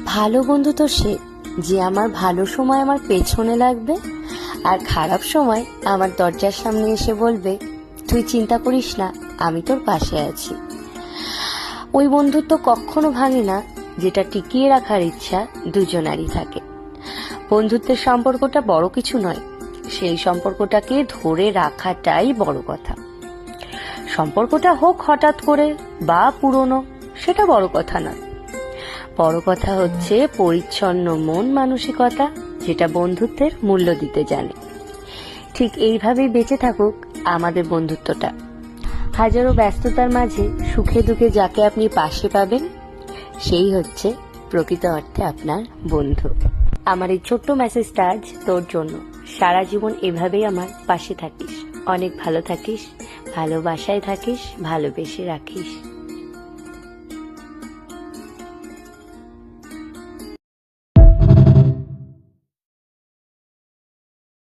ভালো বন্ধু তো সে যে আমার ভালো সময় আমার পেছনে লাগবে, আর খারাপ সময় আমার দরজার সামনে এসে বলবে, তুই চিন্তা করিস না, আমি তোর পাশে আছি। ওই বন্ধুত্ব কখনো ভাঙে না যেটা টিকিয়ে রাখার ইচ্ছা দুজনারই থাকে। বন্ধুত্বের সম্পর্কটা বড় কিছু নয়, সেই সম্পর্কটাকে ধরে রাখাটাই বড় কথা। সম্পর্কটা হোক হঠাৎ করে বা পুরনো, সেটা বড় কথা নয়। বড় কথা হচ্ছে পরিচ্ছন্ন মন মানসিকতা, যেটা বন্ধুত্বের মূল্য দিতে জানে। ঠিক এইভাবেই বেঁচে থাকুক আমাদের বন্ধুত্বটা। হাজারো ব্যস্ততার মাঝে সুখে দুঃখে যাকে আপনি পাশে পাবেন, সেই হচ্ছে প্রকৃত অর্থে আপনার বন্ধু। আমার এই ছোট্ট মেসেজটা আজ তোর জন্য। সারা জীবন এভাবেই আমার পাশে থাকিস, অনেক ভালো থাকিস, ভালোবাসায় থাকিস, ভালোবেসে রাখিস।